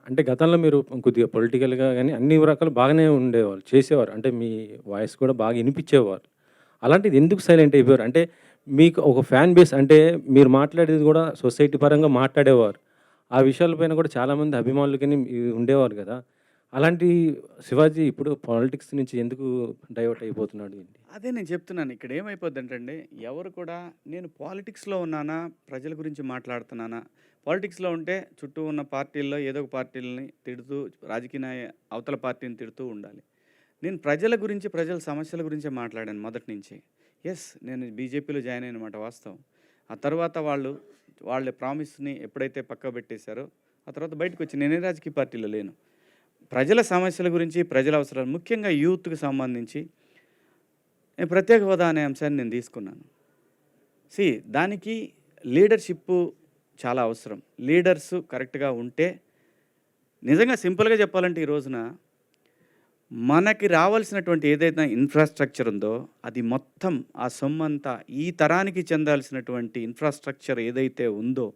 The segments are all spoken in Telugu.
అంటే గతంలో మీరు కొద్దిగా పొలిటికల్‌గా గాని అన్ని రకాలు బాగానే ఉండేవాళ్ళు. చేసేవారు. అంటే మీ వాయిస్ కూడా బాగా ఇనిపిచ్చేవారు. అలాంటిది ఎందుకు సైలెంట్ అయిపోయారు? అంటే మీకు ఒక ఫ్యాన్ బేస్ అంటే మీరు మాట్లాడేది గూడా సొసైటీ పరంగా మాట్లాడేవారు. ఆ విషయాల పైన కూడా చాలామంది అభిమానులు గాని ఉండేవారు గదా! అలాంటి శివాజీ ఇప్పుడు పాలిటిక్స్ నుంచి ఎందుకు డైవర్ట్ అయిపోతున్నాడు ఏంటి? అదే నేను చెప్తున్నాను. ఇక్కడ ఏమైపోద్దంటండి, ఎవరు కూడా నేను పాలిటిక్స్‌లో ఉన్నానా, ప్రజల గురించి మాట్లాడుతున్నానా, పాలిటిక్స్‌లో ఉంటే చుట్టూ ఉన్న పార్టీల్లో ఏదో ఒక పార్టీలని తిడుతూ, రాజకీయ అవతల పార్టీని తిడుతూ ఉండాలి. నేను ప్రజల గురించి, ప్రజల సమస్యల గురించే మాట్లాడాను మొదటి నుంచి. యెస్, నేను బీజేపీలో జాయిన్ అయినమాట వాస్తవం. ఆ తర్వాత వాళ్ళ ప్రామిస్‌ని ఎప్పుడైతే పక్కబెట్టేశారో, ఆ తర్వాత బయటకొచ్చి నేనే రాజకీయ పార్టీలో లేను. ప్రజల సమస్యల గురించి, ప్రజల అవసరాలు ముఖ్యంగా యూత్‌కి సంబంధించి నేను ప్రత్యేక హోదా అనే అంశాన్ని నేను తీసుకున్నాను. సీ దానికి లీడర్‌షిప్పు చాలా అవసరం. లీడర్సు కరెక్ట్‌గా ఉంటే నిజంగా సింపుల్‌గా చెప్పాలంటే ఈ రోజున మనకి రావాల్సినటువంటి ఏదైతే ఇన్‌ఫ్రాస్ట్రక్చర్ ఉందో అది మొత్తం ఆ సొమ్మంతా ఈ తరానికి చెందాల్సినటువంటి ఇన్‌ఫ్రాస్ట్రక్చర్ ఏదైతే ఉందో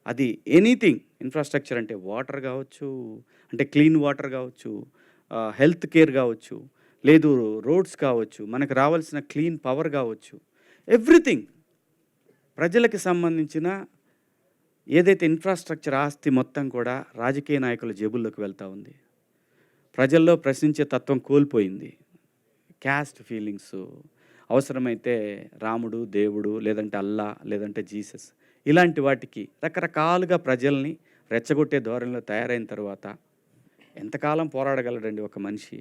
అది ఎనీథింగ్ ఇన్‌ఫ్రాస్ట్రక్చర్ అంటే వాటర్ కావచ్చు, అంటే క్లీన్ వాటర్ కావచ్చు, హెల్త్ కేర్ కావచ్చు, లేదు రోడ్స్ కావచ్చు, మనకు రావాల్సిన క్లీన్ పవర్ కావచ్చు, ఎవ్రీథింగ్ ప్రజలకి సంబంధించిన ఏదైతే ఇన్‌ఫ్రాస్ట్రక్చర్ ఆస్తి మొత్తం కూడా రాజకీయ నాయకుల జేబుల్లోకి వెళ్తా ఉంది. ప్రజల్లో ప్రశ్నించే తత్వం కోల్పోయింది. క్యాస్ట్ ఫీలింగ్సు, అవసరమైతే రాముడు, దేవుడు, లేదంటే అల్లా, లేదంటే జీసస్ ఇలాంటి వాటికి రకరకాలుగా ప్రజల్ని రెచ్చగొట్టే ధోరణిలో తయారైన తర్వాత ఎంతకాలం పోరాడగలడండి ఒక మనిషి?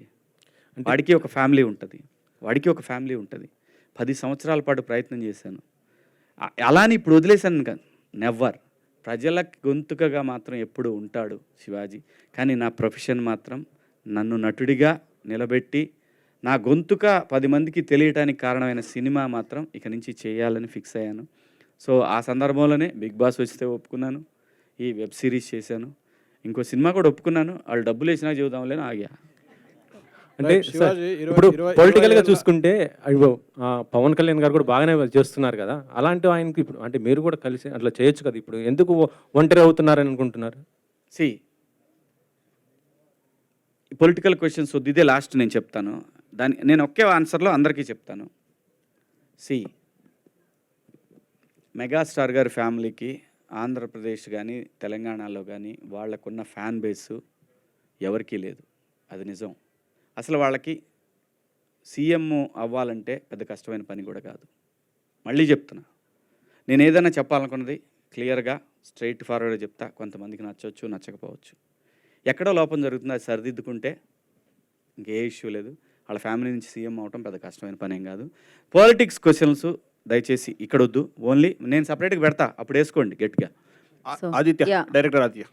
అంటే వాడికి ఒక ఫ్యామిలీ ఉంటది. వాడికి ఒక ఫ్యామిలీ ఉంటది. 10 సంవత్సరాల పాటు ప్రయత్నం చేశాను. అలా అని ఇప్పుడు వదిలేసాను కాదు. నెవర్. ప్రజల గొంతుకగా మాత్రం ఎప్పుడూ ఉంటాడు శివాజీ. కానీ నా ప్రొఫెషన్ మాత్రం నన్ను నటుడిగా నిలబెట్టి, నా గొంతుక 10 మందికి తెలియటానికి కారణమైన సినిమా మాత్రం ఇక నుంచి చేయాలని ఫిక్స్ అయ్యాను. సో, ఆ సందర్భంలోనే 'బిగ్ బాస్' వస్తే ఒప్పుకున్నాను. ఈ వెబ్ సిరీస్ చేశాను. ఇంకో సినిమా కూడా ఒప్పుకున్నాను. ఆళ్ళు డబ్బులేసినా చెబుదాంలే అని ఆగా. అంటే రైట్. సార్ శివాజీ ఇప్పుడు 20 పొలిటికల్‌గా ఏళ్ల చూసుకుంటే అయ్యో! పవన్ కళ్యాణ్ గారు కూడా బాగానే చేస్తున్నారు కదా! అలాంటి ఆయనకి ఇప్పుడు అంటే మీరు కూడా కలిసి అట్లా చేయొచ్చు కదా! ఇప్పుడు ఎందుకు ఒంటరి అవుతున్నారని అనుకుంటున్నారు? సీ పొలిటికల్ క్వెషన్స్ వద్దు. ఇదే లాస్ట్ నేను చెప్తాను. నేను ఒకే ఆన్సర్‌లో అందరికీ చెప్తాను. సీ మెగాస్టార్ గారి ఫ్యామిలీకి ఆంధ్రప్రదేశ్ గానీ, తెలంగాణలో గానీ వాళ్ళకున్న ఫ్యాన్ బేసు ఎవరికీ లేదు. అది నిజం. అసలు వాళ్ళకి సీఎం అవ్వాలంటే పెద్ద కష్టమైన పని కూడా కాదు. మళ్ళీ చెప్తున్నా. నేనేదైనా చెప్పాలనుకున్నది క్లియర్‌గా స్ట్రెయిట్ ఫార్వర్డ్‌గా చెప్తా. కొంతమందికి నచ్చొచ్చు, నచ్చకపోవచ్చు. ఎక్కడో లోపం జరుగుతుంది, అది సరిదిద్దుకుంటే ఇంకే ఇష్యూ లేదు. వాళ్ళ ఫ్యామిలీ నుంచి సీఎం అవ్వటం పెద్ద కష్టమైన పనేం కాదు. పాలిటిక్స్ క్వెషన్స్ దయచేసి ఇక్కడొద్దు. ఓన్లీ నేను సెపరేట్‌గా పెడతా. అప్పుడు వేసుకోండి గట్టిగా. So, Aditya, yeah. Director Aditya.